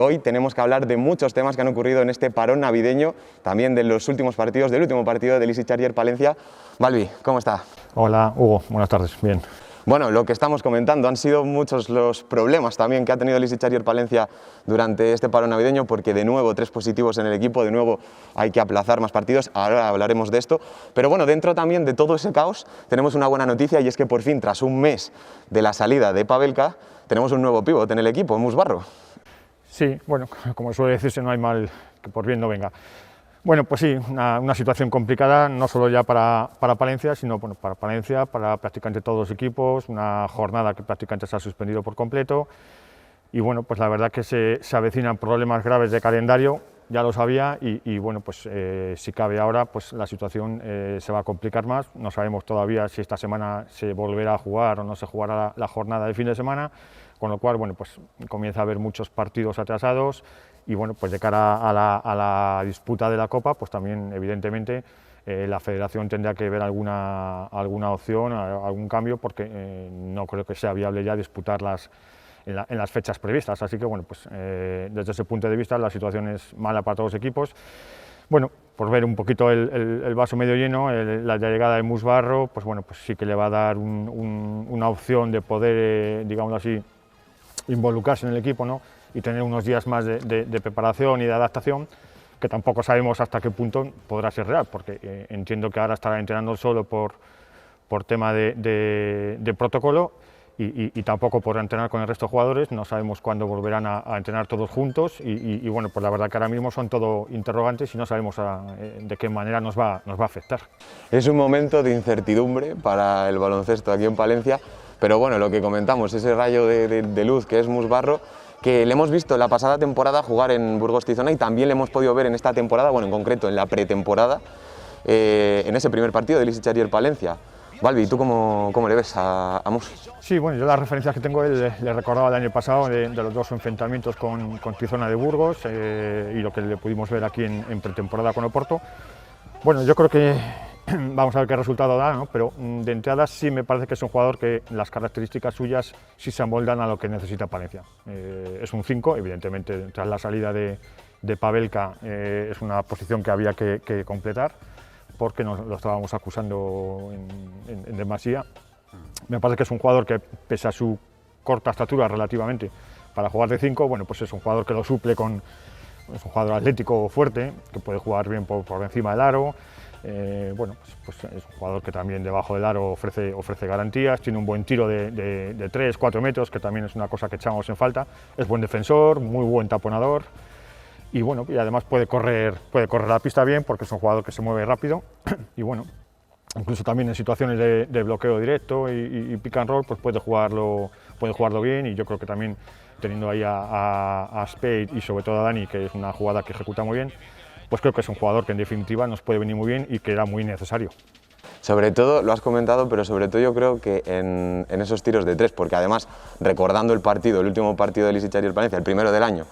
Hoy tenemos que hablar de muchos temas que han ocurrido en este parón navideño, también de los últimos partidos, del último partido del Easy Charger Palencia. Balbi, ¿cómo está? Hola, Hugo, buenas tardes, bien. Bueno, lo que estamos comentando, han sido muchos los problemas también que ha tenido el Easy Charger Palencia durante este parón navideño, porque de nuevo 3 positivos en el equipo, de nuevo hay que aplazar más partidos, ahora hablaremos de esto. Pero bueno, dentro también de todo ese caos tenemos una buena noticia, y es que por fin, tras un mes de la salida de Pavelka, tenemos un nuevo pívot en el equipo, Mus Barro. Sí, bueno, como suele decirse, no hay mal que por bien no venga. Bueno, pues sí, una situación complicada, no solo ya para Palencia, sino bueno, para Palencia, para prácticamente todos los equipos, una jornada que prácticamente se ha suspendido por completo, y bueno, pues la verdad que se avecinan problemas graves de calendario, ya lo sabía, y bueno, pues si cabe ahora, pues la situación se va a complicar más. No sabemos todavía si esta semana se volverá a jugar o no se jugará la jornada de fin de semana, con lo cual, bueno, pues comienza a haber muchos partidos atrasados, y bueno, pues de cara a la disputa de la Copa, pues también evidentemente la Federación tendrá que ver alguna opción, algún cambio, porque no creo que sea viable ya disputarlas en las fechas previstas. Así que bueno, pues desde ese punto de vista la situación es mala para todos los equipos. Bueno, por ver un poquito el vaso medio lleno, la llegada de Mus Barro, pues bueno, pues sí que le va a dar una opción de poder, digamos así, involucrarse en el equipo, ¿no? Y tener unos días más de preparación y de adaptación, que tampoco sabemos hasta qué punto podrá ser real, porque entiendo que ahora estará entrenando solo por tema de protocolo, y tampoco podrá entrenar con el resto de jugadores. No sabemos cuándo volverán a entrenar todos juntos, y bueno, pues la verdad que ahora mismo son todo interrogantes y no sabemos de qué manera nos va a afectar. Es un momento de incertidumbre para el baloncesto aquí en Palencia, pero bueno, lo que comentamos, ese rayo de luz que es Mus Barro, que le hemos visto la pasada temporada jugar en Burgos Tizona, y también le hemos podido ver en esta temporada, bueno, en concreto en la pretemporada, en ese primer partido del Easy Charger Palencia. Balbi, ¿tú cómo le ves a Mus? Sí, bueno, yo las referencias que tengo, le recordaba el año pasado de los dos enfrentamientos con Tizona de Burgos, y lo que le pudimos ver aquí en pretemporada con Oporto. Bueno, yo creo que vamos a ver qué resultado da, ¿no? Pero de entrada sí me parece que es un jugador que las características suyas sí se amoldan a lo que necesita Palencia. Es un 5, evidentemente tras la salida de Pavelka es una posición que había que completar, porque nos lo estábamos acusando en demasía. Me parece que es un jugador que, pese a su corta estatura relativamente para jugar de 5, bueno, pues es un jugador que lo suple con... Es un jugador atlético fuerte, que puede jugar bien por encima del aro. Bueno, pues es un jugador que también debajo del aro ofrece garantías, tiene un buen tiro de 3, 4 metros, que también es una cosa que echamos en falta. Es buen defensor, muy buen taponador, y bueno, y además puede correr la pista bien, porque es un jugador que se mueve rápido, y bueno, incluso también en situaciones de bloqueo directo y pick and roll, pues puede jugarlo bien, y yo creo que también teniendo ahí a Spade y sobre todo a Dani, que es una jugada que ejecuta muy bien, pues creo que es un jugador que en definitiva nos puede venir muy bien y que era muy necesario. Sobre todo, lo has comentado, pero sobre todo yo creo que en esos tiros de 3, porque además, recordando el último partido del Easy Charger Palencia, el primero del año,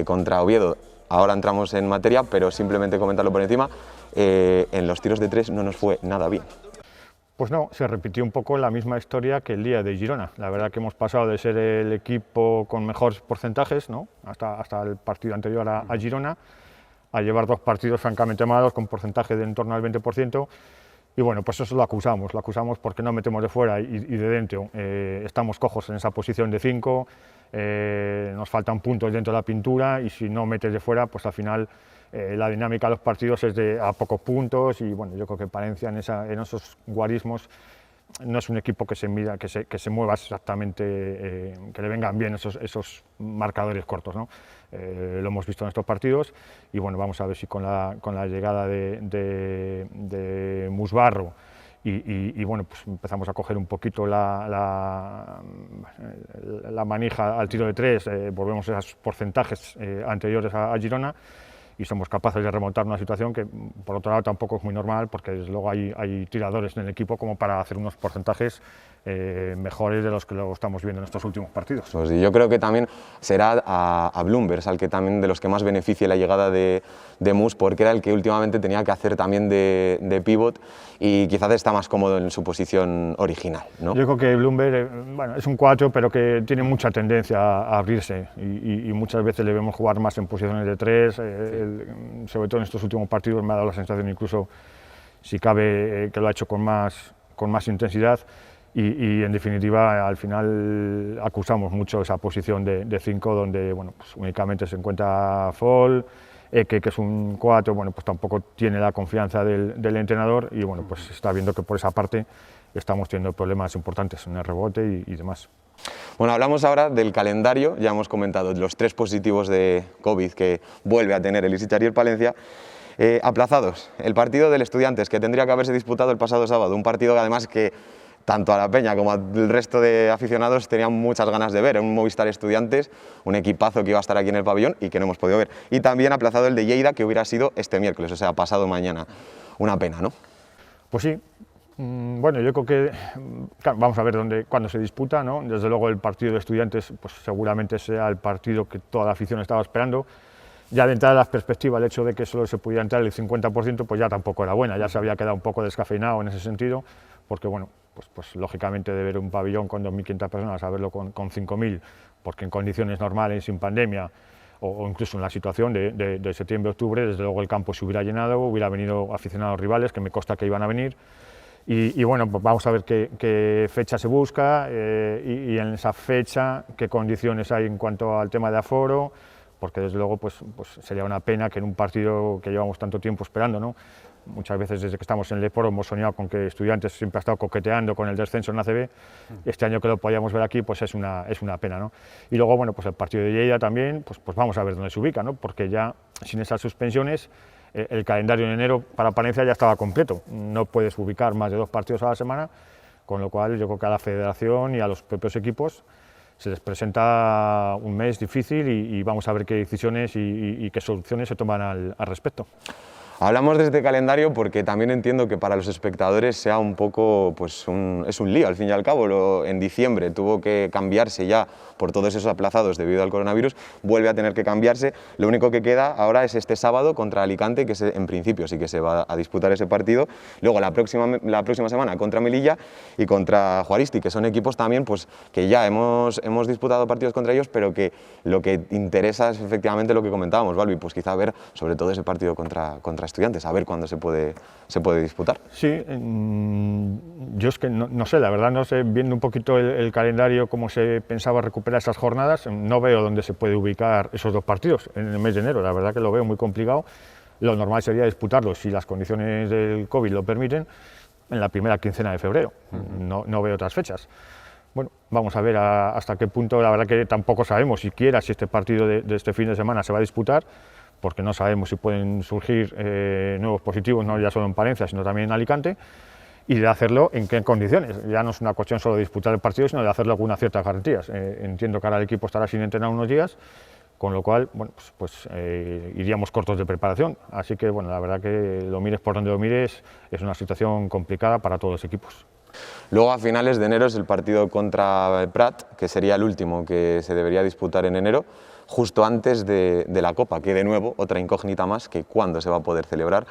contra Oviedo, ahora entramos en materia, pero simplemente comentarlo por encima, en los tiros de 3 no nos fue nada bien. Pues no, se repitió un poco la misma historia que el día de Girona. La verdad que hemos pasado de ser el equipo con mejores porcentajes, ¿no?, hasta el partido anterior a Girona, a llevar 2 partidos francamente malos con porcentaje de en torno al 20%, y bueno, pues eso lo acusamos porque no metemos de fuera y de dentro. Estamos cojos en esa posición de 5, nos faltan puntos dentro de la pintura, y si no metes de fuera, pues al final la dinámica de los partidos es a pocos puntos, y bueno, yo creo que Palencia en esos guarismos no es un equipo que se mueva exactamente, que le vengan bien esos marcadores cortos, ¿no? Lo hemos visto en estos partidos, y bueno, vamos a ver si con la llegada de Mus Barro y bueno, pues empezamos a coger un poquito la manija al tiro de 3, volvemos a esos porcentajes anteriores a Girona, y somos capaces de remontar una situación que, por otro lado, tampoco es muy normal, porque desde luego hay tiradores en el equipo como para hacer unos porcentajes mejores de los que lo estamos viendo en estos últimos partidos. Pues yo creo que también será a Blumberg, al que también de los que más beneficie la llegada de Mus, porque era el que últimamente tenía que hacer también de pívot y quizás está más cómodo en su posición original, ¿no? Yo creo que Blumberg, bueno, es un 4, pero que tiene mucha tendencia a abrirse y muchas veces le vemos jugar más en posiciones de 3, sobre todo en estos últimos partidos me ha dado la sensación, incluso si cabe, que lo ha hecho con más intensidad. Y en definitiva, al final acusamos mucho esa posición de 5, donde bueno, pues únicamente se encuentra Fall, que es un 4, bueno, pues tampoco tiene la confianza del entrenador y bueno, pues está viendo que por esa parte estamos teniendo problemas importantes en el rebote y demás. Bueno, hablamos ahora del calendario, ya hemos comentado los 3 positivos de COVID que vuelve a tener el Ixarrier Palencia. Aplazados, el partido del Estudiantes, que tendría que haberse disputado el pasado sábado, un partido que además que tanto a la Peña como al resto de aficionados tenían muchas ganas de ver, un Movistar Estudiantes, un equipazo que iba a estar aquí en el pabellón y que no hemos podido ver. Y también aplazado el de Lleida, que hubiera sido este miércoles, o sea, pasado mañana. Una pena, ¿no? Pues sí. Bueno, yo creo que claro, vamos a ver cuándo se disputa, ¿no? Desde luego el partido de Estudiantes pues seguramente sea el partido que toda la afición estaba esperando. Ya de entrada las perspectivas, el hecho de que solo se pudiera entrar el 50%, pues ya tampoco era buena, ya se había quedado un poco descafeinado en ese sentido, porque bueno, pues lógicamente de ver un pabellón con 2.500 personas a verlo con 5.000, porque en condiciones normales, sin pandemia, o incluso en la situación de septiembre-octubre, desde luego el campo se hubiera llenado, hubiera venido aficionados rivales, que me consta que iban a venir, y bueno, pues vamos a ver qué fecha se busca y en esa fecha qué condiciones hay en cuanto al tema de aforo, porque desde luego pues sería una pena que en un partido que llevamos tanto tiempo esperando, ¿no? Muchas veces desde que estamos en el Leporo hemos soñado con que Estudiantes siempre ha estado coqueteando con el descenso en ACB, este año que lo podíamos ver aquí pues es una pena, ¿no? Y luego bueno, pues el partido de Lleida también, pues vamos a ver dónde se ubica, ¿no? Porque ya sin esas suspensiones el calendario en enero para Palencia ya estaba completo, no puedes ubicar más de 2 partidos a la semana, con lo cual yo creo que a la federación y a los propios equipos se les presenta un mes difícil y vamos a ver qué decisiones y qué soluciones se toman al respecto. Hablamos de este calendario porque también entiendo que para los espectadores sea un poco, pues es un lío al fin y al cabo. En diciembre tuvo que cambiarse ya por todos esos aplazados debido al coronavirus, vuelve a tener que cambiarse. Lo único que queda ahora es este sábado contra Alicante, que en principio sí que se va a disputar ese partido. Luego la próxima semana contra Melilla y contra Juaristi, que son equipos también pues, que ya hemos disputado partidos contra ellos, pero que lo que interesa es efectivamente lo que comentábamos, Balbi, pues quizá ver sobre todo ese partido contra Estudiantes, a ver cuándo se puede disputar. Sí, yo es que no sé, la verdad no sé, viendo un poquito el calendario, cómo se pensaba recuperar esas jornadas, no veo dónde se puede ubicar esos 2 partidos en el mes de enero, la verdad que lo veo muy complicado. Lo normal sería disputarlos, si las condiciones del COVID lo permiten, en la primera quincena de febrero, no veo otras fechas. Bueno, vamos a ver hasta qué punto, la verdad que tampoco sabemos siquiera si este partido de este fin de semana se va a disputar, porque no sabemos si pueden surgir nuevos positivos, no ya solo en Palencia, sino también en Alicante, y de hacerlo en qué condiciones. Ya no es una cuestión solo de disputar el partido, sino de hacerlo con unas ciertas garantías. Entiendo que ahora el equipo estará sin entrenar unos días, con lo cual bueno, pues iríamos cortos de preparación. Así que bueno, la verdad que lo mires por donde lo mires, es una situación complicada para todos los equipos. Luego a finales de enero es el partido contra Prat, que sería el último que se debería disputar en enero, justo antes de la Copa, que de nuevo otra incógnita más, que cuándo se va a poder celebrar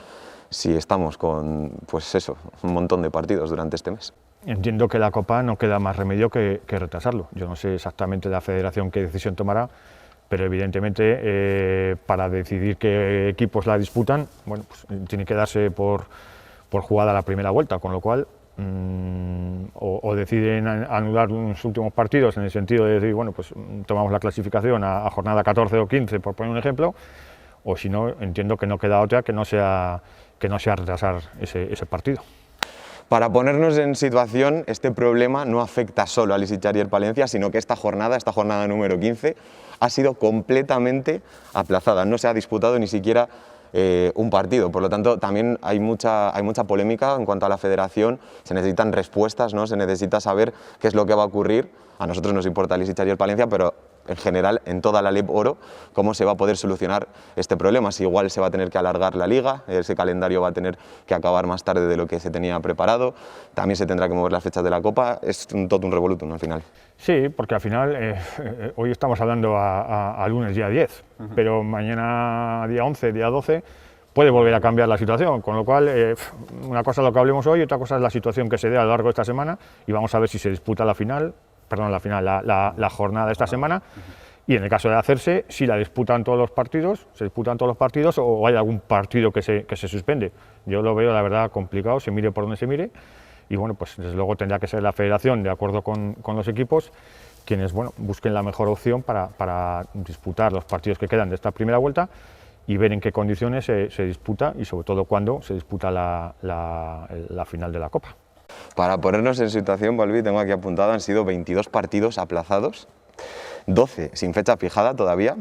si estamos con pues eso, un montón de partidos durante este mes. Entiendo que la Copa no queda más remedio que retrasarlo. Yo no sé exactamente la federación qué decisión tomará, pero evidentemente para decidir qué equipos la disputan, bueno, pues tiene que darse por jugada la primera vuelta, con lo cual o deciden anular los últimos partidos en el sentido de decir, bueno, pues tomamos la clasificación a jornada 14 o 15, por poner un ejemplo, o si no, entiendo que no queda otra que no sea retrasar ese partido. Para ponernos en situación, este problema no afecta solo al Ixarrier Palencia, sino que esta jornada número 15, ha sido completamente aplazada, no se ha disputado ni siquiera un partido, por lo tanto también hay mucha polémica en cuanto a la federación, se necesitan respuestas, ¿no? Se necesita saber qué es lo que va a ocurrir. A nosotros nos importa el Ixarrier Palencia, pero en general en toda la LEP Oro cómo se va a poder solucionar este problema, si igual se va a tener que alargar la liga, ese calendario va a tener que acabar más tarde de lo que se tenía preparado, también se tendrá que mover las fechas de la Copa, es un totum revolutum al final. Sí, porque al final hoy estamos hablando a lunes día 10, pero mañana día 11, día 12 puede volver a cambiar la situación, con lo cual una cosa es lo que hablemos hoy, otra cosa es la situación que se dé a lo largo de esta semana y vamos a ver si se disputa la jornada de esta semana y en el caso de hacerse, si la disputan todos los partidos, o hay algún partido que se suspende. Yo lo veo la verdad complicado, se mire por donde se mire y bueno, pues desde luego tendrá que ser la federación, de acuerdo con los equipos, quienes bueno, busquen la mejor opción para disputar los partidos que quedan de esta primera vuelta y ver en qué condiciones se disputa y sobre todo cuándo se disputa la final de la Copa. Para ponernos en situación, Balbi, tengo aquí apuntado, han sido 22 partidos aplazados, 12 sin fecha fijada todavía,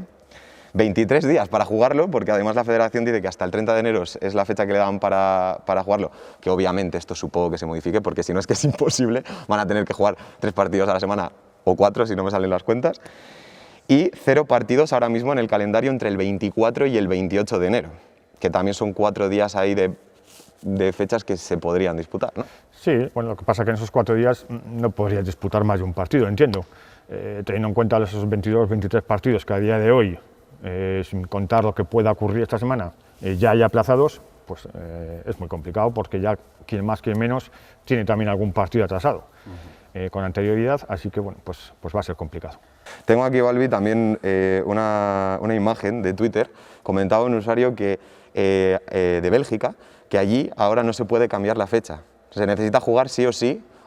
23 días para jugarlo, porque además la federación dice que hasta el 30 de enero es la fecha que le dan para jugarlo, que obviamente esto supongo que se modifique, porque si no es que es imposible, van a tener que jugar 3 partidos a la semana o 4 si no me salen las cuentas. Y 0 partidos ahora mismo en el calendario entre el 24 y el 28 de enero, que también son 4 días ahí de fechas que se podrían disputar, ¿no? Sí, bueno, lo que pasa es que en esos 4 días no podrías disputar más de un partido, entiendo. Teniendo en cuenta esos 22, 23 partidos que a día de hoy, sin contar lo que pueda ocurrir esta semana, ya hay aplazados, pues es muy complicado porque ya quien más, quien menos, tiene también algún partido atrasado con anterioridad, así que bueno, pues va a ser complicado. Tengo aquí, Balbi, también una imagen de Twitter, comentaba un usuario de Bélgica, que allí ahora no se puede cambiar la fecha. Se necesita jugar sí,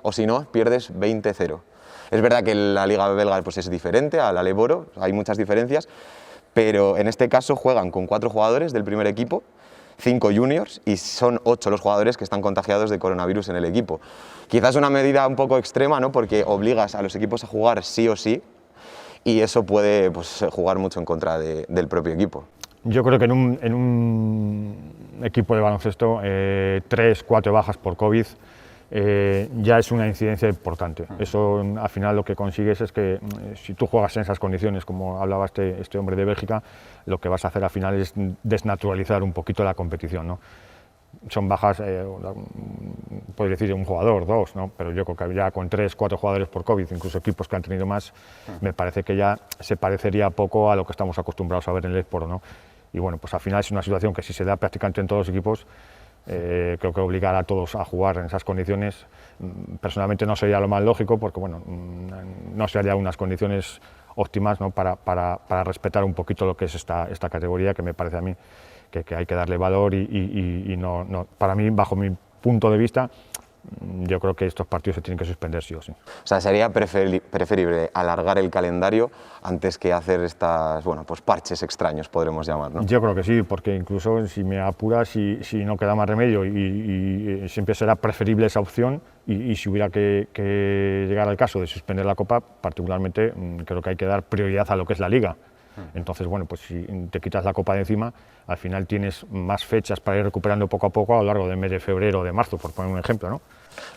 o si no, pierdes 20-0. Es verdad que la Liga belga pues, es diferente a la LEP Oro, hay muchas diferencias, pero en este caso juegan con 4 jugadores del primer equipo, 5 juniors y son 8 los jugadores que están contagiados de coronavirus en el equipo. Quizás una medida un poco extrema, ¿no? Porque obligas a los equipos a jugar sí o sí y eso puede pues, jugar mucho en contra del propio equipo. Yo creo que en un equipo de baloncesto 3, 4 bajas por COVID ya es una incidencia importante. Eso al final lo que consigues es que si tú juegas en esas condiciones, como hablaba este hombre de Bélgica, lo que vas a hacer al final es desnaturalizar un poquito la competición, ¿no? Son bajas, podría decir un jugador, 2, ¿no? Pero yo creo que ya con 3, 4 jugadores por COVID, incluso equipos que han tenido más, me parece que ya se parecería poco a lo que estamos acostumbrados a ver en el LEP Oro, ¿no? Y bueno, pues al final es una situación que si se da prácticamente en todos los equipos, creo que obligar a todos a jugar en esas condiciones, personalmente no sería lo más lógico, porque bueno, no serían unas condiciones óptimas, ¿no? para respetar un poquito lo que es esta categoría, que me parece a mí que hay que darle valor y no, para mí, bajo mi punto de vista, yo creo que estos partidos se tienen que suspender sí o sí. O sea, sería preferible alargar el calendario antes que hacer estas, bueno, pues parches extraños, podremos llamar, ¿no? Yo creo que sí, porque incluso si me apuras, si no queda más remedio y siempre será preferible esa opción y si hubiera que llegar al caso de suspender la Copa, particularmente creo que hay que dar prioridad a lo que es la Liga. Entonces, bueno, pues si te quitas la Copa de encima, al final tienes más fechas para ir recuperando poco a poco a lo largo del mes de febrero o de marzo, por poner un ejemplo, ¿no?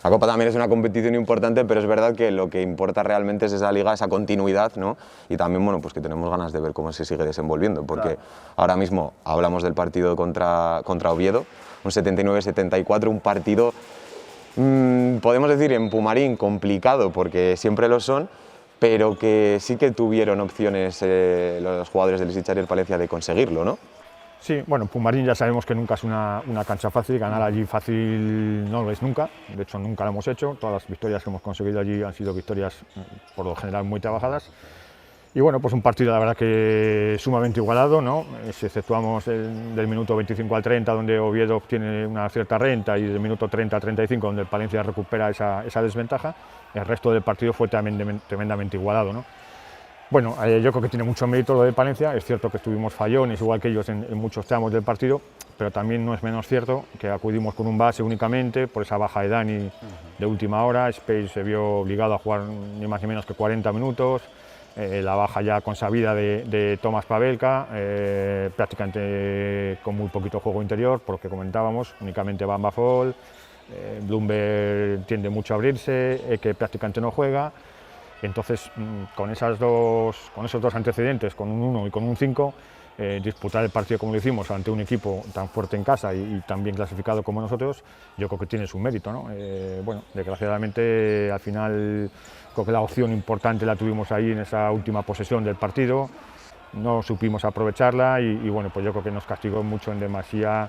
La Copa también es una competición importante, pero es verdad que lo que importa realmente es esa liga, esa continuidad, ¿no? Y también, bueno, pues que tenemos ganas de ver cómo se sigue desenvolviendo, porque claro, ahora mismo hablamos del partido contra Oviedo, un 79-74, un partido, podemos decir, en Pumarín complicado, porque siempre lo son, pero que sí que tuvieron opciones los jugadores del Lisicharier Palencia de conseguirlo, ¿no? Sí, bueno, Pumarín ya sabemos que nunca es una cancha fácil, ganar allí fácil no lo es nunca, de hecho nunca lo hemos hecho, todas las victorias que hemos conseguido allí han sido victorias por lo general muy trabajadas. Y bueno, pues un partido la verdad que sumamente igualado, ¿no? Si exceptuamos del minuto 25 al 30, donde Oviedo obtiene una cierta renta, y del minuto 30 al 35, donde el Palencia recupera esa desventaja, el resto del partido fue tremendamente igualado, ¿no? Bueno, yo creo que tiene mucho mérito lo de Palencia, es cierto que estuvimos fallones, igual que ellos en muchos tramos del partido, pero también no es menos cierto que acudimos con un base únicamente, por esa baja de Dani de última hora, Space se vio obligado a jugar ni más ni menos que 40 minutos, la baja ya consabida de Tomás Pavelka, prácticamente con muy poquito juego interior, por lo que comentábamos, únicamente Bamba Fall, Bloomberg tiende mucho a abrirse, que prácticamente no juega. Entonces, con esos dos antecedentes, con un 1 y con un 5, disputar el partido como lo hicimos ante un equipo tan fuerte en casa y tan bien clasificado como nosotros, yo creo que tiene su mérito, ¿no? Bueno, desgraciadamente al final creo que la opción importante la tuvimos ahí en esa última posesión del partido, no supimos aprovecharla y bueno, pues yo creo que nos castigó mucho en demasía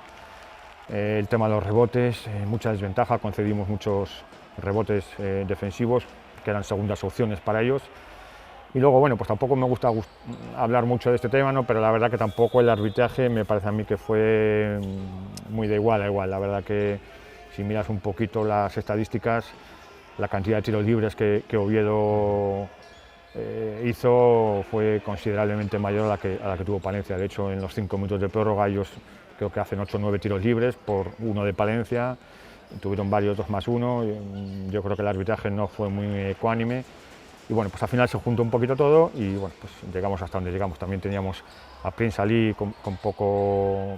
el tema de los rebotes, mucha desventaja, concedimos muchos rebotes defensivos que eran segundas opciones para ellos. Y luego, bueno, pues tampoco me gusta hablar mucho de este tema, ¿no? Pero la verdad que tampoco el arbitraje me parece a mí que fue muy de igual a igual. La verdad que si miras un poquito las estadísticas, la cantidad de tiros libres que Oviedo hizo fue considerablemente mayor a la que tuvo Palencia. De hecho, en los 5 minutos de prórroga ellos creo que hacen 8 o 9 tiros libres por 1 de Palencia, tuvieron varios 2+1, yo creo que el arbitraje no fue muy ecuánime. Y bueno, pues al final se juntó un poquito todo y bueno, pues llegamos hasta donde llegamos. También teníamos a Prince Ali con poco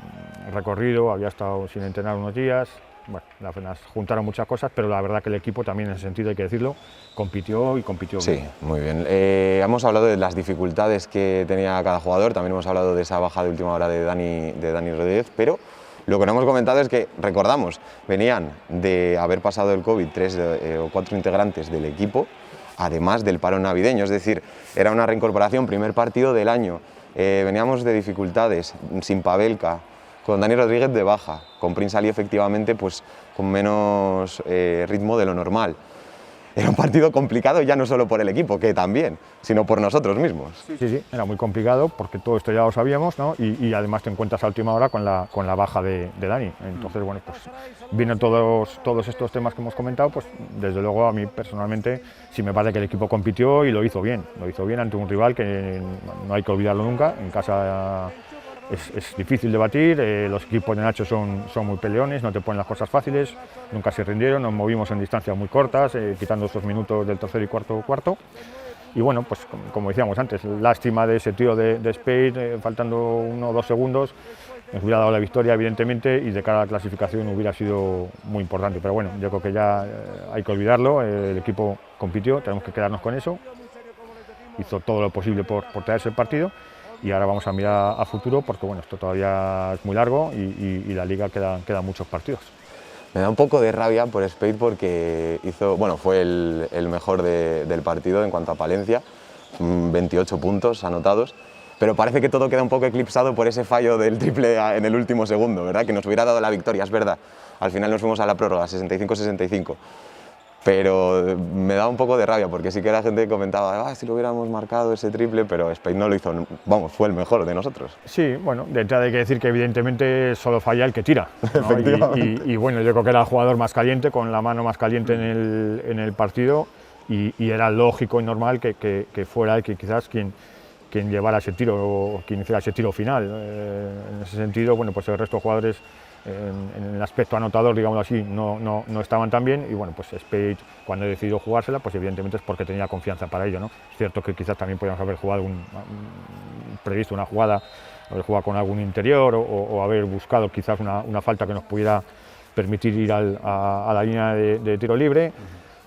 recorrido, había estado sin entrenar unos días. Bueno, apenas juntaron muchas cosas, pero la verdad que el equipo también en ese sentido, hay que decirlo, compitió y compitió sí, bien. Sí, muy bien. Hemos hablado de las dificultades que tenía cada jugador, también hemos hablado de esa baja de última hora de Dani Rodríguez, pero lo que no hemos comentado es que, recordamos, venían de haber pasado el COVID 3 o 4 integrantes del equipo, además del paro navideño, es decir, era una reincorporación, primer partido del año, veníamos de dificultades, sin Pavelka, con Dani Rodríguez de baja, con Prince Ali efectivamente pues, con menos ritmo de lo normal. Era un partido complicado ya no solo por el equipo, que también, sino por nosotros mismos. Sí, era muy complicado porque todo esto ya lo sabíamos, ¿no? Y además te encuentras a última hora con la baja de Dani. Entonces, bueno, pues viendo todos estos temas que hemos comentado, pues desde luego a mí personalmente sí me parece que el equipo compitió y lo hizo bien ante un rival que no hay que olvidarlo nunca. En casa es difícil de batir, los equipos de Nacho son muy peleones, no te ponen las cosas fáciles, nunca se rindieron, nos movimos en distancias muy cortas, quitando esos minutos del tercer y cuarto. Y bueno, pues como decíamos antes, lástima de ese tiro de Spade, faltando 1 o 2 segundos, nos hubiera dado la victoria evidentemente y de cara a la clasificación hubiera sido muy importante, pero bueno, yo creo que ya hay que olvidarlo, el equipo compitió, tenemos que quedarnos con eso, hizo todo lo posible por traerse el partido. Y ahora vamos a mirar a futuro porque bueno, esto todavía es muy largo y la liga quedan muchos partidos. Me da un poco de rabia por Spade porque fue el mejor del partido en cuanto a Palencia, 28 puntos anotados, pero parece que todo queda un poco eclipsado por ese fallo del triple en el último segundo, ¿verdad? Que nos hubiera dado la victoria, es verdad. Al final nos fuimos a la prórroga, 65-65. Pero me da un poco de rabia porque sí que la gente comentaba si lo hubiéramos marcado ese triple, pero Spade no lo hizo, vamos, fue el mejor de nosotros. Sí, bueno, de entrada hay que decir que evidentemente solo falla el que tira, ¿no? y bueno, yo creo que era el jugador más caliente, con la mano más caliente en el partido y era lógico y normal que fuera el que quizás quien llevara ese tiro o quien hiciera ese tiro final. En ese sentido, bueno, pues el resto de jugadores en el aspecto anotador, digámoslo así, no estaban tan bien y bueno, pues Spade cuando decidió jugársela, pues evidentemente es porque tenía confianza para ello, ¿no? Es cierto que quizás también podíamos haber jugado previsto una jugada, haber jugado con algún interior o haber buscado quizás una falta que nos pudiera permitir ir a la línea de tiro libre.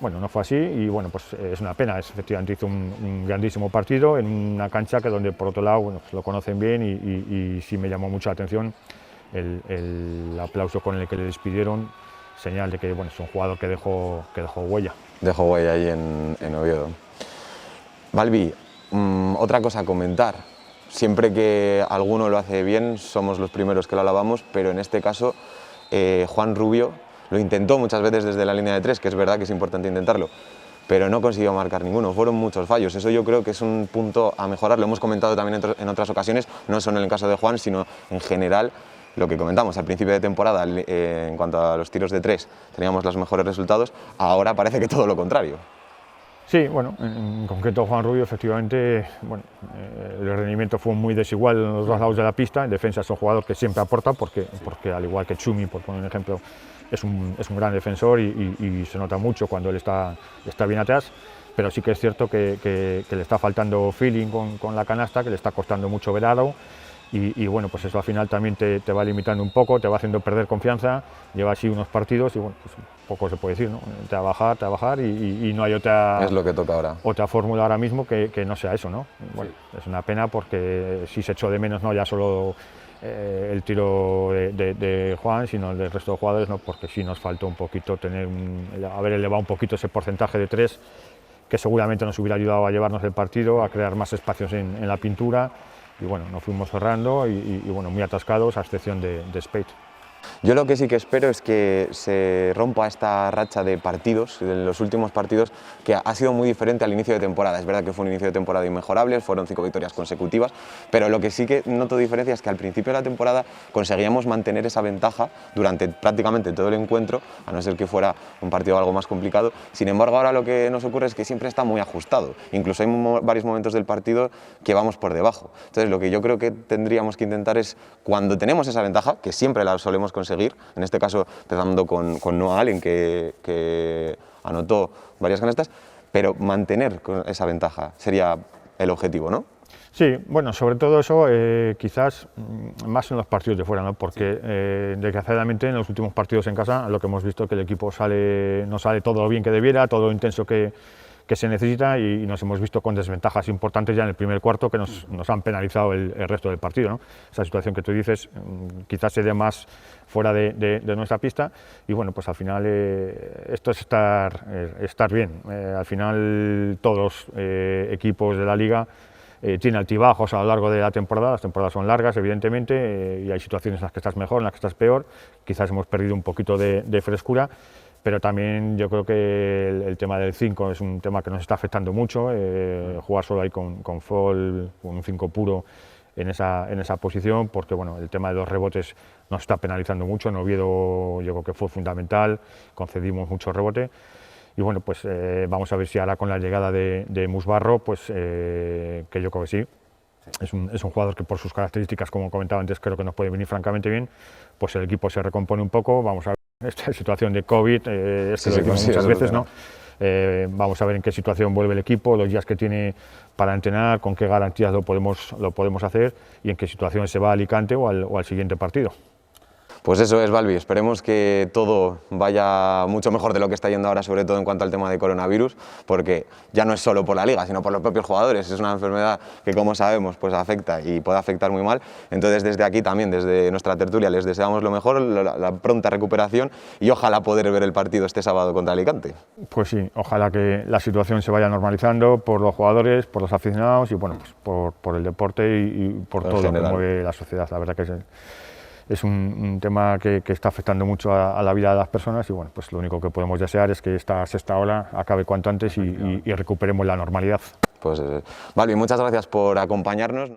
Bueno, no fue así y bueno, pues es una pena, efectivamente hizo un grandísimo partido en una cancha que donde por otro lado, bueno, pues lo conocen bien y sí me llamó mucho la atención el aplauso con el que le despidieron, señal de que bueno, es un jugador que dejó huella. Dejó huella ahí en Oviedo. Balbi, otra cosa a comentar, siempre que alguno lo hace bien somos los primeros que lo alabamos, pero en este caso Juan Rubio lo intentó muchas veces desde la línea de 3, que es verdad que es importante intentarlo, pero no consiguió marcar ninguno, fueron muchos fallos, eso yo creo que es un punto a mejorar, lo hemos comentado también en otras ocasiones, no solo en el caso de Juan, sino en general. Lo que comentamos al principio de temporada, en cuanto a los tiros de 3, teníamos los mejores resultados, ahora parece que todo lo contrario. Sí, bueno, en concreto Juan Rubio, efectivamente, bueno, el rendimiento fue muy desigual en los dos lados de la pista. En defensa es un jugador que siempre aporta, porque al igual que Chumi, por poner un ejemplo, es un gran defensor y se nota mucho cuando él está bien atrás. Pero sí que es cierto que le está faltando feeling con la canasta, que le está costando mucho verado. Y bueno, pues eso al final también te va limitando un poco, te va haciendo perder confianza, lleva así unos partidos y bueno, pues poco se puede decir, ¿no? Trabajar y no hay otra, Es lo que toca ahora. otra fórmula ahora mismo que no sea eso, ¿no? Bueno, es una pena porque sí se echó de menos, no ya solo el tiro de Juan, sino el del resto de jugadores, ¿no? Porque sí nos faltó un poquito haber elevado un poquito ese porcentaje de 3, que seguramente nos hubiera ayudado a llevarnos el partido, a crear más espacios en la pintura, y bueno, nos fuimos cerrando y bueno, muy atascados, a excepción de Spade. Yo lo que sí que espero es que se rompa esta racha de partidos, de los últimos partidos, que ha sido muy diferente al inicio de temporada. Es verdad que fue un inicio de temporada inmejorable, fueron 5 victorias consecutivas, pero lo que sí que noto diferencia es que al principio de la temporada conseguíamos mantener esa ventaja durante prácticamente todo el encuentro, a no ser que fuera un partido algo más complicado. Sin embargo, ahora lo que nos ocurre es que siempre está muy ajustado. Incluso hay varios momentos del partido que vamos por debajo. Entonces, lo que yo creo que tendríamos que intentar es, cuando tenemos esa ventaja, que siempre la solemos conseguir, en este caso empezando con Noah Allen, que anotó varias canastas, pero mantener esa ventaja sería el objetivo, ¿no? Sí, bueno, sobre todo eso quizás más en los partidos de fuera, ¿no? Porque desgraciadamente en los últimos partidos en casa lo que hemos visto es que el equipo no sale todo lo bien que debiera, todo lo intenso que se necesita, y nos hemos visto con desventajas importantes ya en el primer cuarto que nos han penalizado el resto del partido, ¿no? Esa situación que tú dices quizás se dé más fuera de nuestra pista, y bueno, pues al final esto es estar bien. Al final todos los equipos de la liga tiene altibajos a lo largo de la temporada, las temporadas son largas evidentemente, y hay situaciones en las que estás mejor, en las que estás peor, quizás hemos perdido un poquito de frescura, pero también yo creo que el tema del 5 es un tema que nos está afectando mucho, jugar solo ahí con Fall, con un 5 puro en esa posición, porque bueno, el tema de los rebotes nos está penalizando mucho. En Oviedo yo creo que fue fundamental, concedimos mucho rebote. Y bueno, pues vamos a ver si ahora con la llegada de Musbarro, pues que yo creo que sí, es un jugador que por sus características, como comentaba antes, creo que nos puede venir francamente bien, pues el equipo se recompone un poco. Vamos a ver esta situación de COVID, lo decimos muchas veces, ¿no? Vamos a ver en qué situación vuelve el equipo, los días que tiene para entrenar, con qué garantías lo podemos hacer, y en qué situación se va a Alicante o al siguiente partido. Pues eso es, Balbi, esperemos que todo vaya mucho mejor de lo que está yendo ahora, sobre todo en cuanto al tema de coronavirus, porque ya no es solo por la liga, sino por los propios jugadores. Es una enfermedad que, como sabemos, pues afecta y puede afectar muy mal. Entonces, desde aquí también, desde nuestra tertulia, les deseamos lo mejor, la pronta recuperación, y ojalá poder ver el partido este sábado contra Alicante. Pues sí, ojalá que la situación se vaya normalizando por los jugadores, por los aficionados y bueno, pues por el deporte y por todo lo que mueve la sociedad. La verdad que es un tema que está afectando mucho a la vida de las personas, y bueno, pues lo único que podemos desear es que esta sexta ola acabe cuanto antes y recuperemos la normalidad. Pues, Balbi, muchas gracias por acompañarnos.